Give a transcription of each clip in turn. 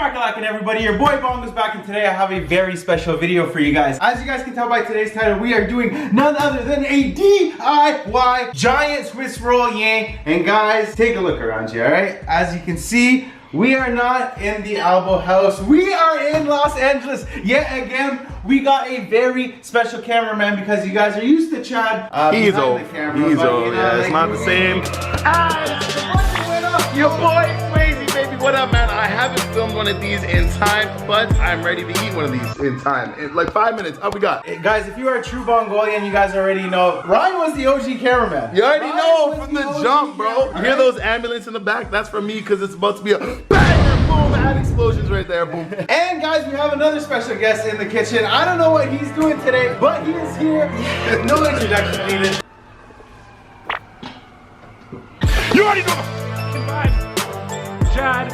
Crack-a-lackin' everybody, your boy Bong is back, and today I have a very special video for you guys. As you guys can tell by today's title, we are doing none other than a DIY giant Swiss roll yang. And guys, take a look around you, alright? As you can see, we are not in the Albo house. We are in Los Angeles. Yet again, we got a very special cameraman because you guys are used to Chad. He's old. Yeah, it's not the same. Your boy Crazy Baby, what up, man? I haven't filmed one of these in time, but I'm ready to eat one of these in time. In like 5 minutes. What we got? Hey, guys, if you are a true Mongolian, you guys already know Ryan was the OG cameraman. You already know from the jump, bro. You hear those ambulance in the back? That's from me because it's about to be a bang, boom, and explosions right there, boom. And guys, we have another special guest in the kitchen. I don't know what he's doing today, but he is here. No introduction needed. You already know the vibe, Chad.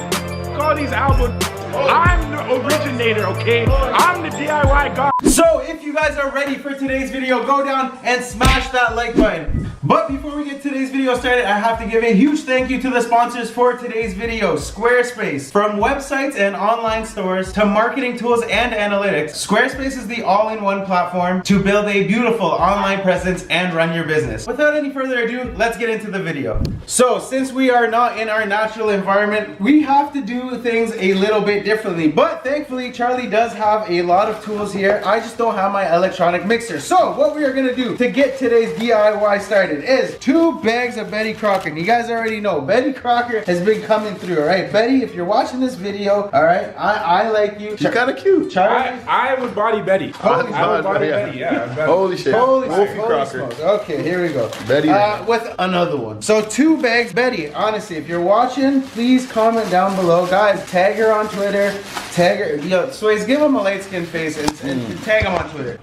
Call these albums. I'm the originator, okay? I'm the DIY guy. So if you guys are ready for today's video, go down and smash that like button. But before we get today's video started, I have to give a huge thank you to the sponsors for today's video. Squarespace. From websites and online stores to marketing tools and analytics, Squarespace is the all-in-one platform to build a beautiful online presence and run your business. Without any further ado, let's get into the video. So since we are not in our natural environment, we have to do things a little bit differently. But thankfully, Charlie does have a lot of tools here. I just don't have my electronic mixer. So what we are gonna do to get today's DIY started is 2 bags of Betty Crocker. And you guys already know Betty Crocker has been coming through, all right? Betty, if you're watching this video, all right, I like you. She's kind of cute. Charlie? I would body Betty. I would body Betty, yeah. Holy shit. Holy Wolfie Crocker. Crocker. Okay, here we go. Betty. With another one. So 2 bags. Betty, honestly, if you're watching, please comment down below. Guys, tag her on Twitter. Tag her. Yo, Sways, give him a light skin face and tag him on Twitter.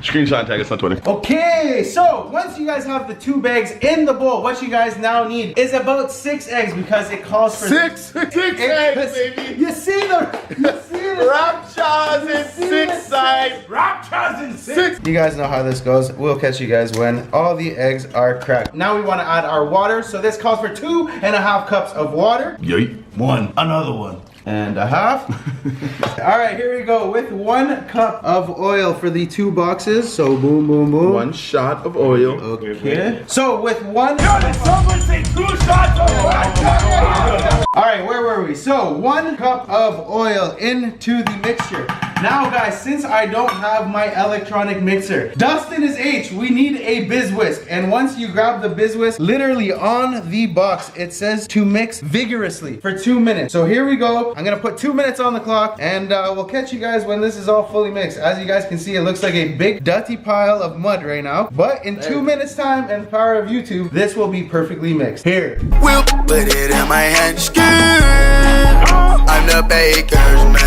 Screenshot and tag us on Twitter. Okay, so once you guys have the 2 bags in the bowl, what you guys now need is about 6 eggs because it calls for six eggs, baby. You see the Rapchas and 6 sides. Rapchas and 6. You guys know how this goes. We'll catch you guys when all the eggs are cracked. Now we want to add our water, so this calls for 2.5 cups of water. Yay. Another 1.5. All right, here we go with 1 cup of oil for the 2 boxes. So boom, boom, boom. 1 shot of oil. Okay. So with 1. Did someone say 2 shots of oil? All right, where were we? So 1 cup of oil into the mixture. Now guys, since I don't have my electronic mixer, Dustin is H, we need a biz whisk. And once you grab the biz whisk, literally on the box, it says to mix vigorously for 2 minutes. So here we go. I'm gonna put 2 minutes on the clock and we'll catch you guys when this is all fully mixed. As you guys can see, it looks like a big dirty pile of mud right now. But in 2 minutes time and the power of YouTube, this will be perfectly mixed. Here. We'll put it in my hand. I'm the baker's man.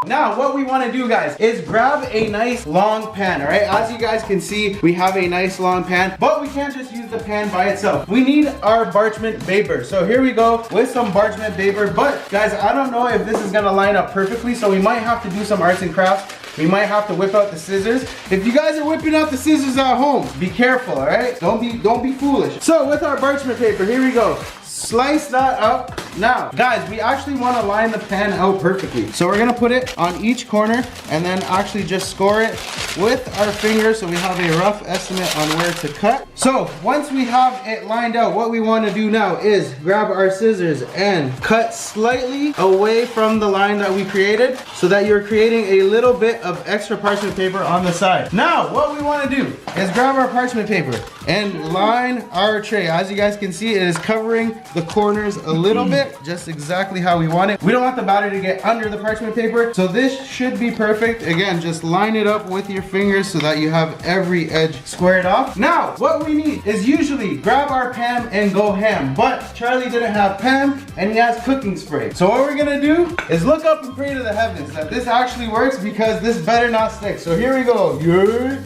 Now what we want to do, guys, is grab a nice long pan. All right, as you guys can see, we have a nice long pan, but we can't just use the pan by itself. We need our parchment paper. So here we go with some parchment paper. But guys, I don't know if this is gonna line up perfectly, so we might have to do some arts and crafts. We might have to whip out the scissors. If you guys are whipping out the scissors at home, be careful, all right? Don't be foolish. So with our parchment paper, here we go. Slice that up. Now, guys, we actually want to line the pan out perfectly. So we're gonna put it on each corner and then actually just score it with our fingers so we have a rough estimate on where to cut. So once we have it lined out, what we want to do now is grab our scissors and cut slightly away from the line that we created so that you're creating a little bit of extra parchment paper on the side. Now, what we want to do is grab our parchment paper and line our tray. As you guys can see, it is covering the corners a little bit, just exactly how we want it. We don't want the batter to get under the parchment paper, so this should be perfect. Again, just line it up with your fingers so that you have every edge squared off. Now, what we need is usually grab our Pam and go ham, but Charlie didn't have Pam and he has cooking spray. So what we're gonna do is look up and pray to the heavens that this actually works because this better not stick. So here we go.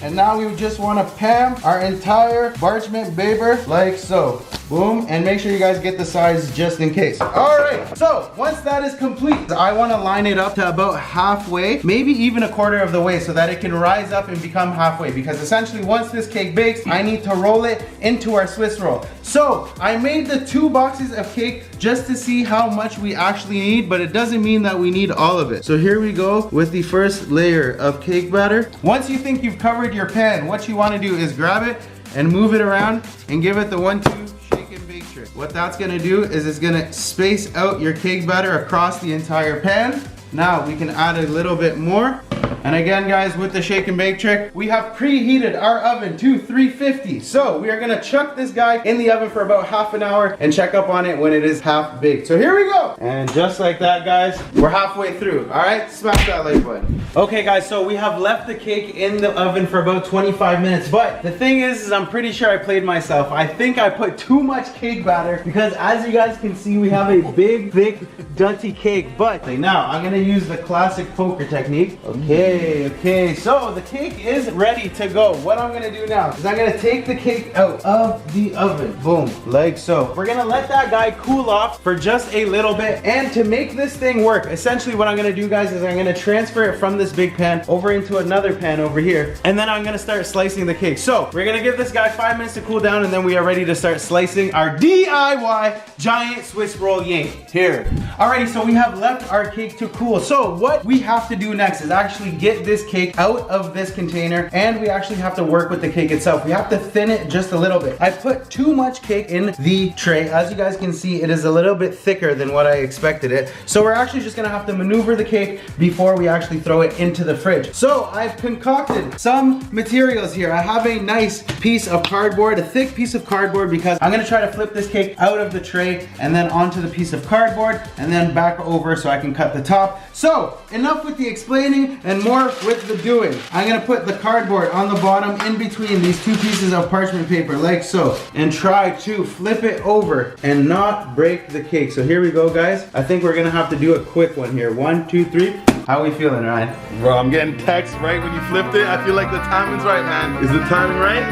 And now we just want to Pam our entire parchment paper like so. Boom, and make sure you guys get the size just in case. All right, so once that is complete, I want to line it up to about halfway, maybe even a quarter of the way, so that it can rise up and become halfway, because essentially once this cake bakes, I need to roll it into our Swiss roll. So I made the 2 boxes of cake just to see how much we actually need, but it doesn't mean that we need all of it. So here we go with the first layer of cake batter. Once you think you've covered your pan, what you want to do is grab it and move it around and give it the 1-2 shake and bake trick. What that's gonna do is it's gonna space out your cake batter across the entire pan. Now we can add a little bit more. And again, guys, with the shake and bake trick, we have preheated our oven to 350. So we are gonna chuck this guy in the oven for about half an hour and check up on it when it is half baked. So here we go. And just like that, guys, we're halfway through. All right, smash that like button. Okay, guys, so we have left the cake in the oven for about 25 minutes. But the thing is I'm pretty sure I played myself. I think I put too much cake batter because as you guys can see, we have a big, thick, dutty cake. But now I'm gonna use the classic poker technique. Okay, so the cake is ready to go. What I'm gonna do now is I'm gonna take the cake out of the oven. Boom, like so. We're gonna let that guy cool off for just a little bit. And to make this thing work, essentially what I'm gonna do, guys, is I'm gonna transfer it from this big pan over into another pan over here. And then I'm gonna start slicing the cake. So we're gonna give this guy 5 minutes to cool down, and then we are ready to start slicing our DIY giant Swiss roll yank here. Alrighty, so we have left our cake to cool. So what we have to do next is actually get this cake out of this container, and we actually have to work with the cake itself. We have to thin it just a little bit. I put too much cake in the tray. As you guys can see, it is a little bit thicker than what I expected it. So we're actually just gonna have to maneuver the cake before we actually throw it into the fridge. So I've concocted some materials here. I have a nice piece of cardboard, a thick piece of cardboard, because I'm gonna try to flip this cake out of the tray and then onto the piece of cardboard and then back over so I can cut the top. So enough with the explaining and more with the doing. I'm gonna put the cardboard on the bottom in between these 2 pieces of parchment paper like so, and try to flip it over and not break the cake. So here we go, guys. I think we're gonna have to do a quick one here. 1, 2, 3. How are we feeling, Ryan? Bro, I'm getting text right when you flipped it. I feel like the timing's right, man. Is the timing right?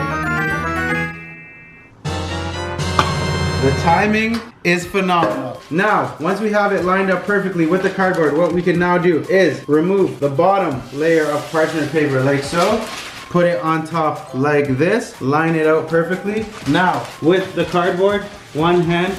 The timing is phenomenal. Now, once we have it lined up perfectly with the cardboard, what we can now do is remove the bottom layer of parchment paper like so. Put it on top like this. Line it out perfectly. Now, with the cardboard, one hand.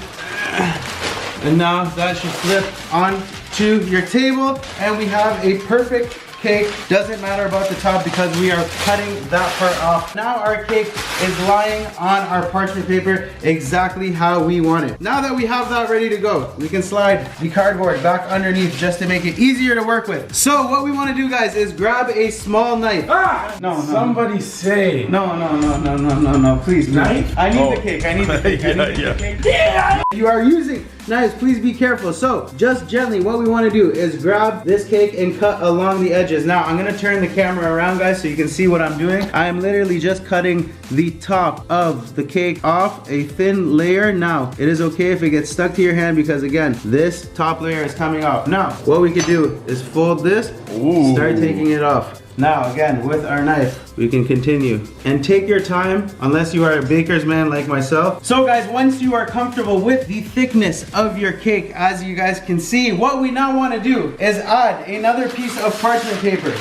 And now that should flip onto your table. And we have a perfect cake. Doesn't matter about the top because we are cutting that part off. Now our cake is lying on our parchment paper exactly how we want it. Now that we have that ready to go, we can slide the cardboard back underneath just to make it easier to work with. So what we want to do, guys, is grab a small knife. No. Somebody say. No, please. Knife? I need the cake. I need the cake. I need the cake. Yeah. If you are using knives, please be careful. So just gently, what we want to do is grab this cake and cut along the edges. Now I'm gonna turn the camera around, guys, so you can see what I'm doing. I am literally just cutting the top of the cake off, a thin layer. Now it is okay if it gets stuck to your hand because again, this top layer is coming off. Now what we could do is fold this. Ooh. Start taking it off. Now again, with our knife, we can continue. And take your time, unless you are a baker's man like myself. So guys, once you are comfortable with the thickness of your cake, as you guys can see, what we now want to do is add another piece of parchment paper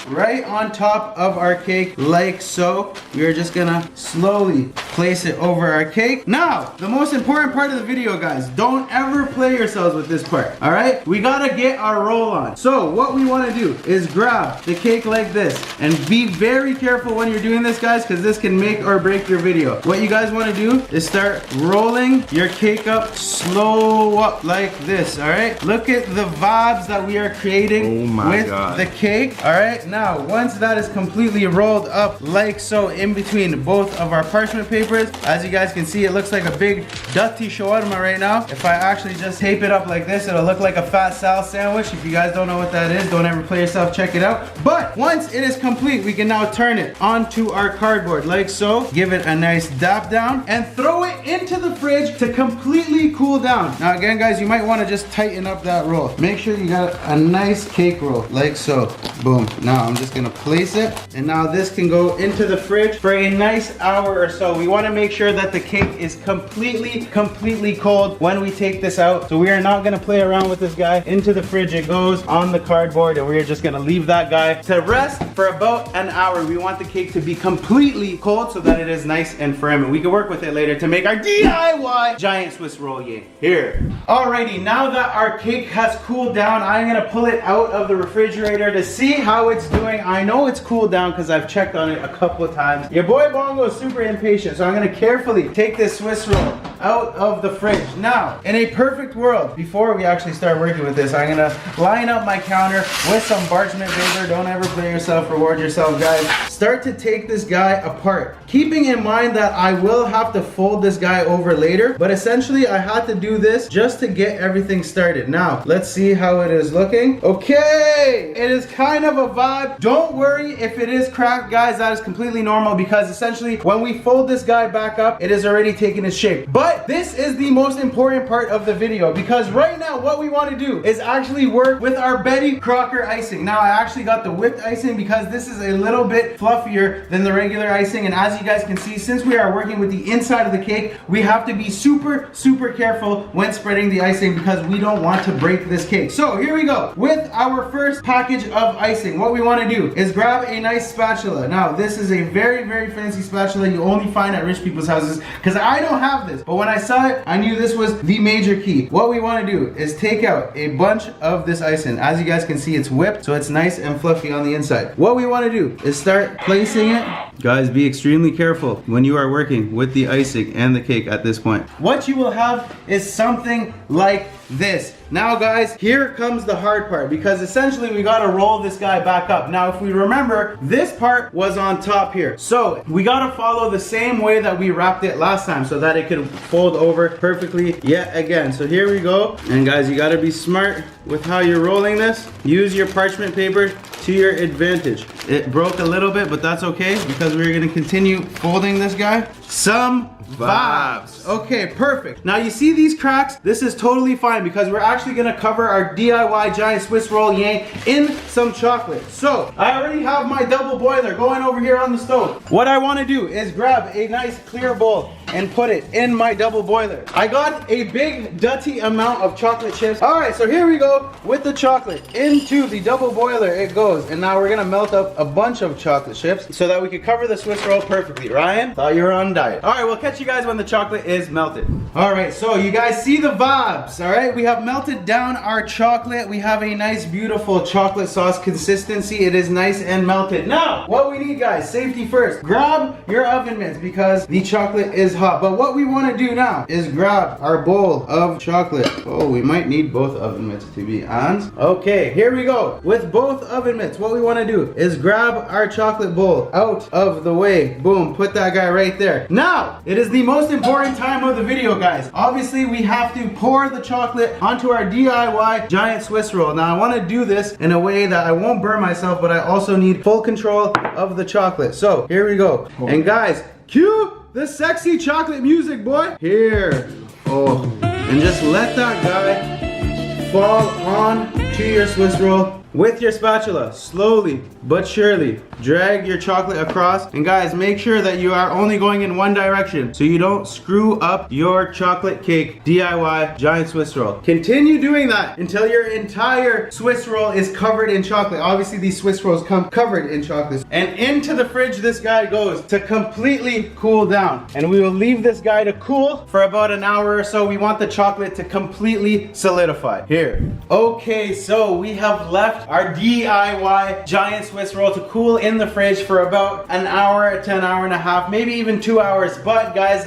right on top of our cake like so. We are just gonna slowly place it over our cake. Now, the most important part of the video, guys, don't ever play yourselves with this part, all right? We gotta get our roll on. So what we wanna do is grab the cake like this, and be very careful when you're doing this, guys, because this can make or break your video. What you guys wanna do is start rolling your cake up, slow up like this, all right? Look at the vibes that we are creating with the cake, all right? Now, once that is completely rolled up like so in between both of our parchment papers, as you guys can see, it looks like a big dirty shawarma right now. If I actually just tape it up like this, it'll look like a fat Sal sandwich. If you guys don't know what that is, don't ever play yourself, check it out. But once it is complete, we can now turn it onto our cardboard like so, give it a nice dap down, and throw it into the fridge to completely cool down. Now again, guys, you might want to just tighten up that roll. Make sure you got a nice cake roll like so. Boom. Now Now I'm just gonna place it, and now this can go into the fridge for a nice hour or so. We wanna make sure that the cake is completely cold when we take this out. So we are not gonna play around with this guy. Into the fridge it goes on the cardboard, and we're just gonna leave that guy to rest for about an hour. We want the cake to be completely cold so that it is nice and firm, and we can work with it later to make our DIY giant Swiss roll yay. Here. Alrighty, now that our cake has cooled down, I'm gonna pull it out of the refrigerator to see how it's doing. I know it's cooled down because I've checked on it a couple of times. Your boy Bongo is super impatient, so I'm gonna carefully take this Swiss roll out of the fridge. Now, in a perfect world, before we actually start working with this, I'm gonna line up my counter with some parchment paper. Don't ever play yourself, reward yourself, guys. Start to take this guy apart, keeping in mind that I will have to fold this guy over later, but essentially I had to do this just to get everything started. Now, let's see how it is looking. Okay, it is kind of a vibe. Don't worry if it is cracked, guys. That is completely normal because essentially when we fold this guy back up, it is already taken its shape. But this is the most important part of the video because right now what we want to do is actually work with our Betty Crocker icing. Now I actually got the whipped icing because this is a little bit fluffier than the regular icing, and as you guys can see, since we are working with the inside of the cake, we have to be super careful when spreading the icing because we don't want to break this cake. So here we go. With our first package of icing, what we want to do is grab a nice spatula. Now this is a very fancy spatula you only find at rich people's houses because I don't have this, but when I saw it, I knew this was the major key. What we want to do is take out a bunch of this icing. As you guys can see, it's whipped, so it's nice and fluffy on the inside. What we want to do is start placing it. Guys, be extremely careful when you are working with the icing and the cake at this point. What you will have is something like this. Now guys, here comes the hard part because essentially we got to roll this guy back up. Now if we remember, this part was on top here. So we got to follow the same way that we wrapped it last time so that it could fold over perfectly yet again. So here we go. And guys, you got to be smart with how you're rolling this. Use your parchment paper to your advantage. It broke a little bit, but that's okay because we're going to continue folding this guy. Some vibes. Okay, perfect. Now you see these cracks? This is totally fine because we're actually gonna cover our DIY giant Swiss roll yang in some chocolate. So I already have my double boiler going over here on the stove. What I want to do is grab a nice clear bowl and put it in my double boiler. I got a big dirty amount of chocolate chips. All right, so here we go with the chocolate into the double boiler. It goes, and now we're gonna melt up a bunch of chocolate chips so that we can cover the Swiss roll perfectly. Ryan, thought you were on diet. All right, we'll catch you guys when the chocolate is melted. All right, so you guys see the vibes. All right, we have melted down our chocolate. We have a nice, beautiful chocolate sauce consistency. It is nice and melted. Now, what we need, guys, safety first. Grab your oven mitts because the chocolate is hot. But what we want to do now is grab our bowl of chocolate. Oh, we might need both oven mitts to be honest. Okay, here we go. With both oven mitts, what we want to do is grab our chocolate bowl out of the way. Boom, put that guy right there. Now, it is the most important time of the video, guys. Obviously, we have to pour the chocolate onto our DIY giant Swiss roll. Now, I want to do this in a way that I won't burn myself, but I also need full control of the chocolate. So, here we go. And guys, cue the sexy chocolate music, boy. Here. Oh, and just let that guy fall on to your Swiss roll. With your spatula, slowly but surely, drag your chocolate across. And guys, make sure that you are only going in one direction so you don't screw up your chocolate cake DIY giant Swiss roll. Continue doing that until your entire Swiss roll is covered in chocolate. Obviously, these Swiss rolls come covered in chocolate. And into the fridge this guy goes to completely cool down. And we will leave this guy to cool for about an hour or so. We want the chocolate to completely solidify. Here. Okay, so we have left our DIY giant Swiss roll to cool in the fridge for about an hour to an hour and a half, maybe even 2 hours. But guys,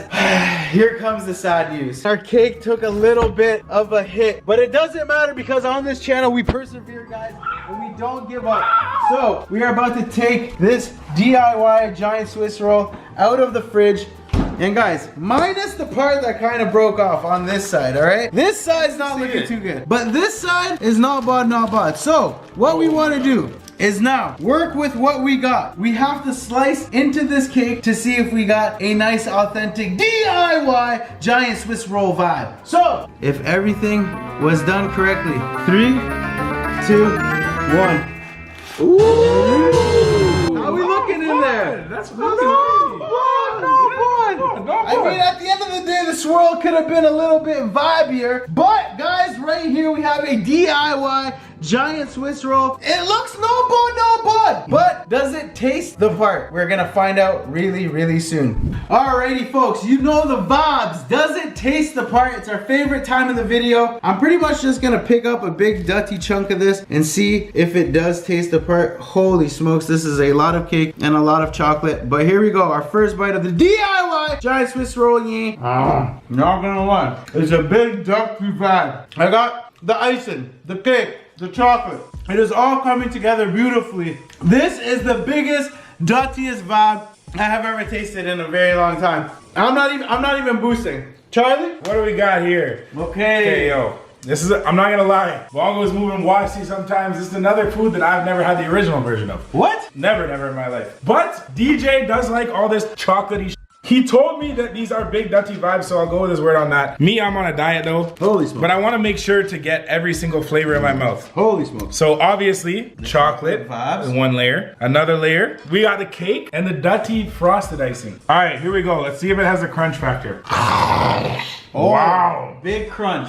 here comes the sad news. Our cake took a little bit of a hit, but it doesn't matter because on this channel we persevere, guys, and we don't give up. So we are about to take this DIY giant Swiss roll out of the fridge. And guys, minus the part that kind of broke off on this side, all right? This side's not looking too good, but this side is not bad. So what we want to do is now work with what we got. We have to slice into this cake to see if we got a nice authentic DIY giant Swiss roll vibe. So if everything was done correctly, 3, 2, 1. Ooh. How are we looking in there? That's No, I mean, at the end of the day, the swirl could have been a little bit vibier. But, guys, right here we have a DIY giant Swiss roll. It looks no bun, no bud. But does it taste the part? We're gonna find out really, really soon. Alrighty, folks, you know the vibes. Does it taste the part? It's our favorite time of the video. I'm pretty much just gonna pick up a big dutty chunk of this and see if it does taste the part. Holy smokes, this is a lot of cake and a lot of chocolate. But here we go, our first bite of the DIY giant Swiss roll. Not gonna lie, it's a big dutty vibe. I got the icing, the cake, the chocolate. It is all coming together beautifully. This is the biggest, duttiest vibe I have ever tasted in a very long time. I'm not even boosting. Charlie? What do we got here? Okay. Yo. This is, I'm not gonna lie, bongo's moving washi sometimes. This is another food that I've never had the original version of. What? Never in my life. But DJ does like all this chocolatey shit. He told me that these are big dutty vibes, so I'll go with his word on that. Me, I'm on a diet though. Holy smokes. But I want to make sure to get every single flavor in my mouth. Holy smokes. So obviously, chocolate vibes. is one layer. Another layer. We got the cake and the dutty frosted icing. All right, here we go. Let's see if it has a crunch factor. Oh, wow. Big crunch.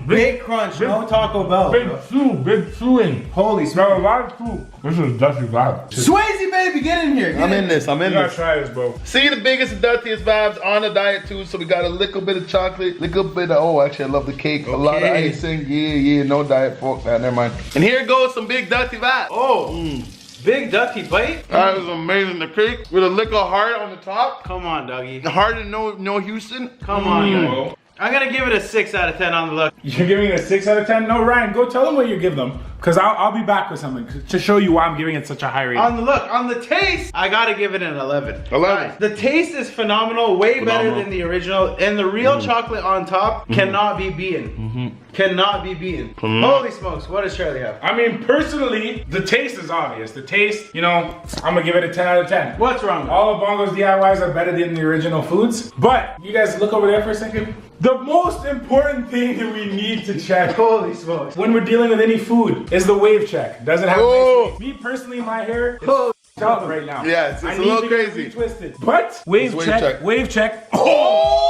Big crunch. No Taco Bell. Big chewing. Holy Got smokes. a lot of food. This is dutty vibe. Swayze, baby, get in here. I'm in this. I'm in You gotta this. try this, bro. See the biggest and dirtiest vibes on the diet too. So we got a little bit of chocolate, little bit of, oh, actually I love the cake. A lot of Okay. icing. Yeah, no diet pork. Nah, never mind. And here goes some big dirty vibes. Oh, big dutty bite. That is amazing. The cake with a little heart on the top. Come on, doggy. The heart and no Houston. Come on, doggy. I'm gonna give it a 6 out of 10 on the look. You're giving it a 6 out of 10? No, Ryan, go tell them what you give them. Because I'll be back with something to show you why I'm giving it such a high rating. On the look, on the taste, I gotta give it an 11. 11. Guys, the taste is phenomenal, way better than the original, and the real chocolate on top cannot be beaten. Cannot be beaten. Holy smokes, what does Charlie have? I mean, personally, the taste is obvious. The taste, you know, I'm gonna give it a 10 out of 10. What's wrong? All of Bongo's DIYs are better than the original foods. But, you guys look over there for a second. The most important thing that we need to check Holy smokes. when we're dealing with any food is the wave check. Does it have Oh. nice wave? Me personally, my hair is Oh. up right now. Yeah, it's I a need little to get crazy. Twisted. But wave Wave check, check. wave check.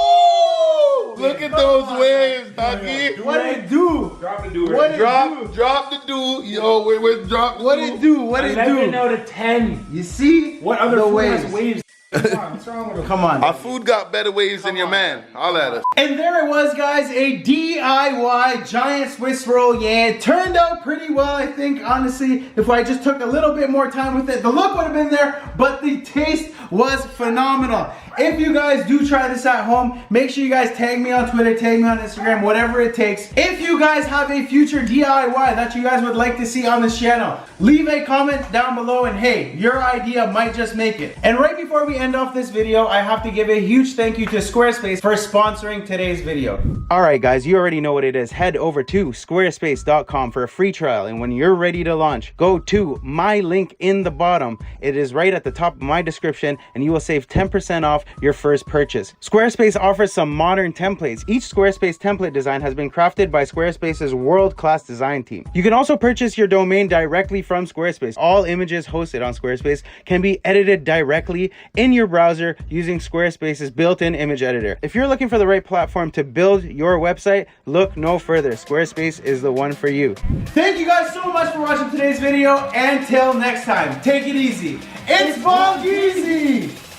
Oh! Look at those waves, doggy. What did it do? Drop the do. What Drop the do. Yo, wait, drop the What do. did it do? What did it 11 do? out of 10. You see? What other the food waves? has waves? Come on, what's wrong with them? Come on. Our food got better waves than your man. Holla at us. And there it was, guys, a DIY giant Swiss roll. Yeah, it turned out pretty well, I think, honestly. If I just took a little bit more time with it, the look would have been there, but the taste was phenomenal. If you guys do try this at home, make sure you guys tag me on Twitter, tag me on Instagram, whatever it takes. If you guys have a future DIY that you guys would like to see on this channel, leave a comment down below, and hey, your idea might just make it. And right before we end off this video, I have to give a huge thank you to Squarespace for sponsoring today's video. Alright guys, you already know what it is. Head over to squarespace.com for a free trial, and when you're ready to launch, go to my link in the bottom. It is right at the top of my description, and you will save 10% off your first purchase. Squarespace offers some modern templates. Each Squarespace template design has been crafted by Squarespace's world-class design team. You can also purchase your domain directly from Squarespace. All images hosted on Squarespace can be edited directly in your browser using Squarespace's built-in image editor. If you're looking for the right platform to build your website, look no further. Squarespace is the one for you. Thank you guys so much for watching today's video. Until next time, take it easy. It's bongizzlez.